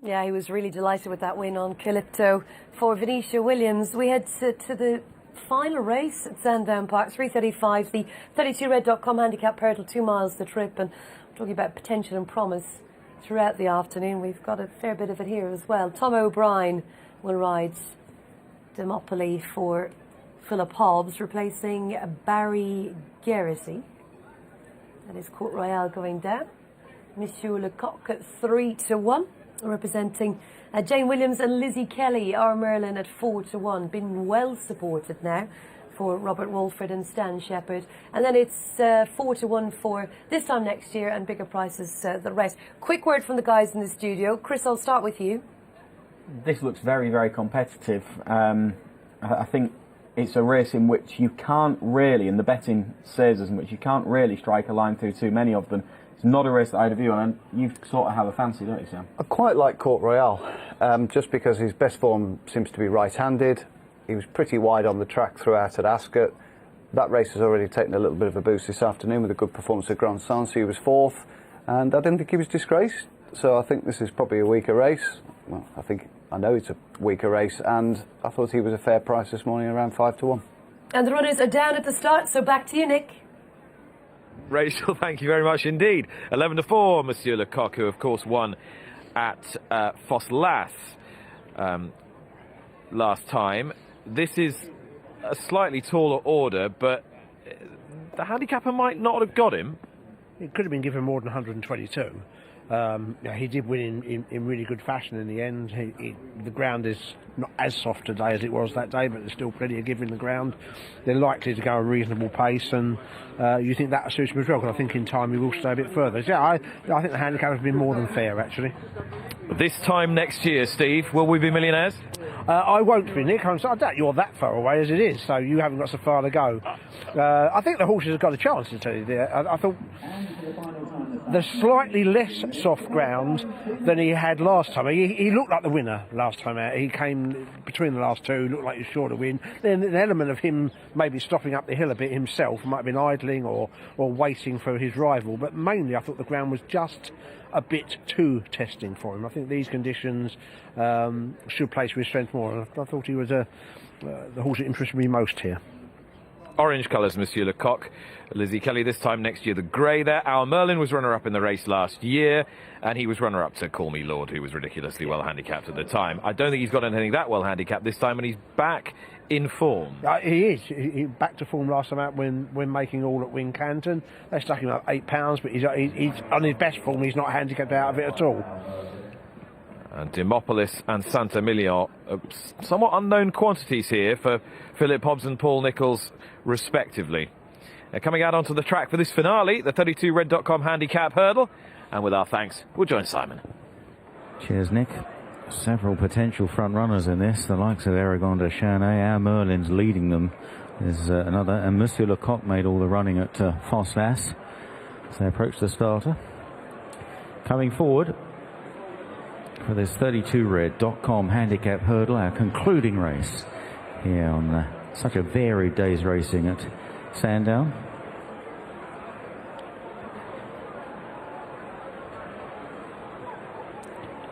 Yeah, he was really delighted with that win on Calypto for Venetia Williams. We head to the final race at Sandown Park, 3:35, the 32red.com handicap hurdle, 2 miles the trip, and talking about potential and promise throughout the afternoon. We've got a fair bit of it here as well. Tom O'Brien will ride Demopoly for Philip Hobbs, replacing Barry Gerrity. That is Court Royale going down. Monsieur Lecoq at 3-1, representing Jane Williams and Lizzie Kelly. Our Merlin at 4-1, been well supported now for Robert Walford and Stan Shepherd. And then it's 4-1 for this time next year, and bigger prices the rest. Quick word from the guys in the studio. Chris, I'll start with you. This looks very, very competitive. I think it's a race in which you can't really, and the betting says as much, you can't really strike a line through too many of them. It's not a race that I'd have view on, and you sort of have a fancy, don't you, Sam? I quite like Court Royale, just because his best form seems to be right-handed. He was pretty wide on the track throughout at Ascot. That race has already taken a little bit of a boost this afternoon with a good performance at Grand Sens. He was 4th, and I didn't think he was disgraced. So I think this is probably a weaker race. Well, I know it's a weaker race, and I thought he was a fair price this morning, around 5-1. And the runners are down at the start, so back to you, Nick. Rachel, thank you very much indeed. 11-4, Monsieur Lecoq, who of course won at Foslas last time. This is a slightly taller order, but the handicapper might not have got him. It could have been given more than 122. He did win in really good fashion in the end. The ground is not as soft today as it was that day, but there's still plenty of give in the ground. They're likely to go a reasonable pace, and you think that suits him as well, because I think in time he will stay a bit further. So, I think the handicap has been more than fair, actually. This time next year, Steve, will we be millionaires? I won't be, Nick. I doubt you're that far away as it is, so you haven't got so far to go. I think the horses have got a chance, to tell you there. I thought there's slightly less soft ground than he had last time. He looked like the winner last time out. He came between the last two, looked like he was sure to win. Then an element of him maybe stopping up the hill a bit himself, might have been idling or waiting for his rival, but mainly I thought the ground was just a bit too testing for him. I think these conditions should play to his strength more. I thought he was the horse that interested me most here. Orange colours, Monsieur Lecoq. Lizzie Kelly this time next year, the grey there. Our Merlin was runner-up in the race last year, and he was runner-up to Call Me Lord, who was ridiculously well handicapped at the time. I don't think he's got anything that well handicapped this time, and he's back in form. He is. He back to form last time out when making all at Wincanton. They stuck him up £8, but he's on his best form. He's not handicapped out of it at all. And Demopolis and Saint-Emilion, somewhat unknown quantities here for Philip Hobbs and Paul Nicholls, respectively. They're coming out onto the track for this finale, the 32red.com handicap hurdle. And with our thanks, we'll join Simon. Cheers, Nick. Several potential front runners in this, the likes of Aragon de Chanay. Our Merlin's leading them. There's another, and Monsieur Lecoq made all the running at Foslas as they approach the starter. Coming forward for this 32red.com handicap hurdle, our concluding race here on such a varied day's racing at Sandown.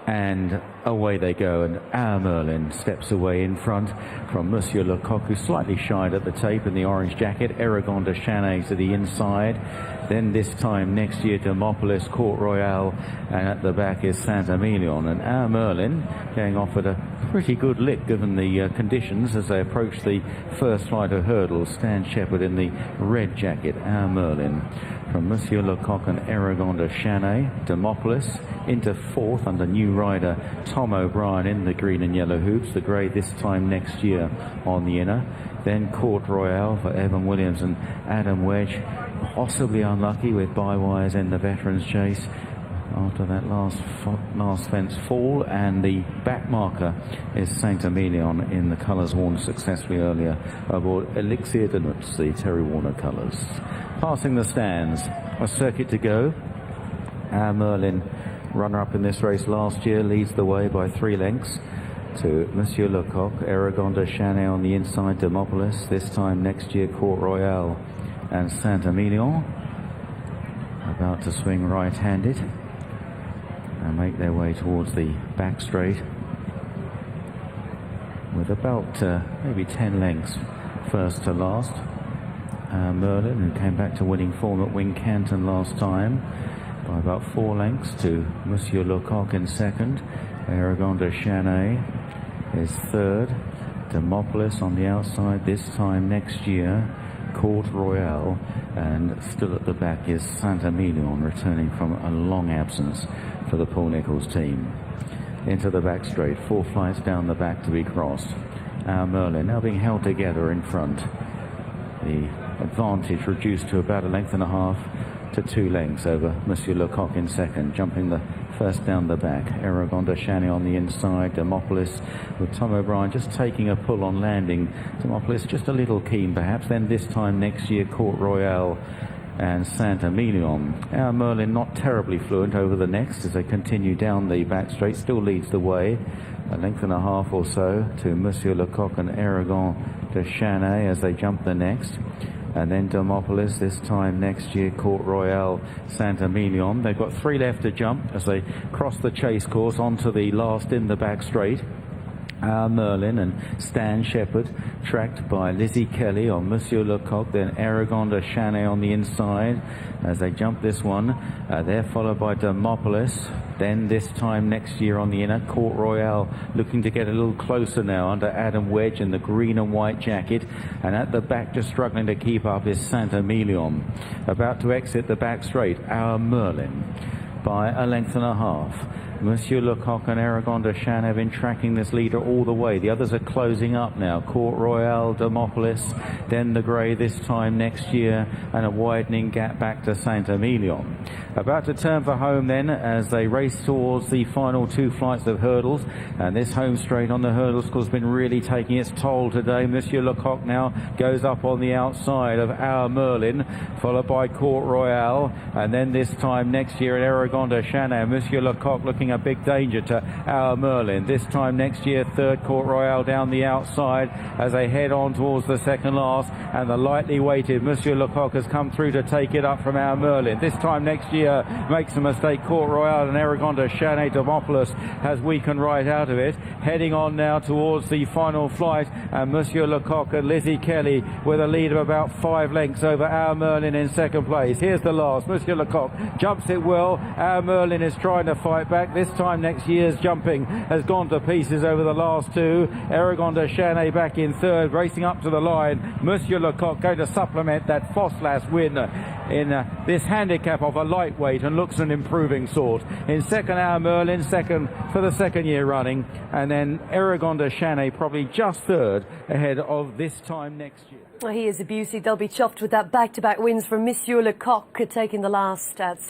And away they go, and Our Merlin steps away in front from Monsieur Lecoq, who slightly shied at the tape in the orange jacket. Aragon de Chanay to the inside. Then this time next year, Demopolis, Court Royale, and at the back is Saint-Emilion. And Our Merlin going off at a pretty good lick given the conditions as they approach the first flight of hurdles. Stan Shepherd in the red jacket, Our Merlin. From Monsieur Lecoq and Aragon de Chanay, Demopolis into 4th under new rider Tom O'Brien in the green and yellow hoops, the grey this time next year on the inner. Then Court Royale for Evan Williams and Adam Wedge, possibly unlucky with Bywise in the veterans chase after that last fence fall, and the back marker is Saint-Emilion in the colours worn successfully earlier aboard Elixir de Nuts, the Terry Warner colours. Passing the stands, a circuit to go. Our Merlin, runner-up in this race last year, leads the way by 3 lengths to Monsieur Lecoq. Aragon de Chanay on the inside, Demopolis, this time next year Court Royale and Saint-Emilion about to swing right-handed. and make their way towards the back straight with about maybe 10 lengths first to last. Merlin, who came back to winning form at Wincanton last time, by about 4 lengths to Monsieur Lecoq in second. Aragon de Chanay is third. Demopolis on the outside this time next year. Court Royale, and still at the back is Saint-Emilion, returning from a long absence for the Paul Nicholls team. Into the back straight, 4 flights down the back to be crossed. Our Merlin now being held together in front. The advantage reduced to about 1.5 to 2 lengths over Monsieur Lecoq in second, jumping the first down the back. Aragon de Chanay on the inside. Demopolis with Tom O'Brien just taking a pull on landing. Demopolis just a little keen perhaps. Then this time next year, Court Royale and Saint-Emilion. Our Merlin not terribly fluent over the next as they continue down the back straight. Still leads the way. 1.5 or so to Monsieur Lecoq and Aragon de Chanay as they jump the next. And then Demopolis this time next year, Court Royale, Saint-Emilion. They've got 3 left to jump as they cross the chase course onto the last in the back straight. Our Merlin and Stan Shepherd, tracked by Lizzie Kelly on Monsieur Lecoq, then Aragon de Chanay on the inside as they jump this one. They're followed by Demopolis. Then this time next year on the inner, Court Royale looking to get a little closer now under Adam Wedge in the green and white jacket. And at the back, just struggling to keep up, is Saint-Emilion. About to exit the back straight, Our Merlin by 1.5 lengths. Monsieur Lecoq and Aragon de Chanay have been tracking this leader all the way. The others are closing up now. Court Royale, Demopolis, then the grey this time next year, and a widening gap back to Saint-Emilion. About to turn for home then as they race towards the final 2 flights of hurdles. And this home straight on the hurdles course has been really taking its toll today. Monsieur Lecoq now goes up on the outside of Our Merlin, followed by Court Royale, and then this time next year at Aragon de Chanay. Monsieur Lecoq looking a big danger to Our Merlin. This time next year, third, Court Royale down the outside as they head on towards the second last, and the lightly weighted Monsieur Lecoq has come through to take it up from Our Merlin. This time next year makes a mistake. Court Royale and Aragon de Chanay. Demopolis has weakened right out of it. Heading on now towards the final flight, and Monsieur Lecoq and Lizzie Kelly with a lead of about 5 lengths over Our Merlin in second place. Here's the last. Monsieur Lecoq jumps it well. Our Merlin is trying to fight back. This time next year's jumping has gone to pieces over the last 2. Aragon de Chanay back in third, racing up to the line. Monsieur Lecoq going to supplement that Foslas win in this handicap of a lightweight, and looks an improving sort. In second, Our Merlin, second for the second year running, and then Aragon de Chanay probably just third ahead of this time next year. Well, he is a beauty. They'll be chuffed with that back-to-back wins from Monsieur Lecoq taking the last at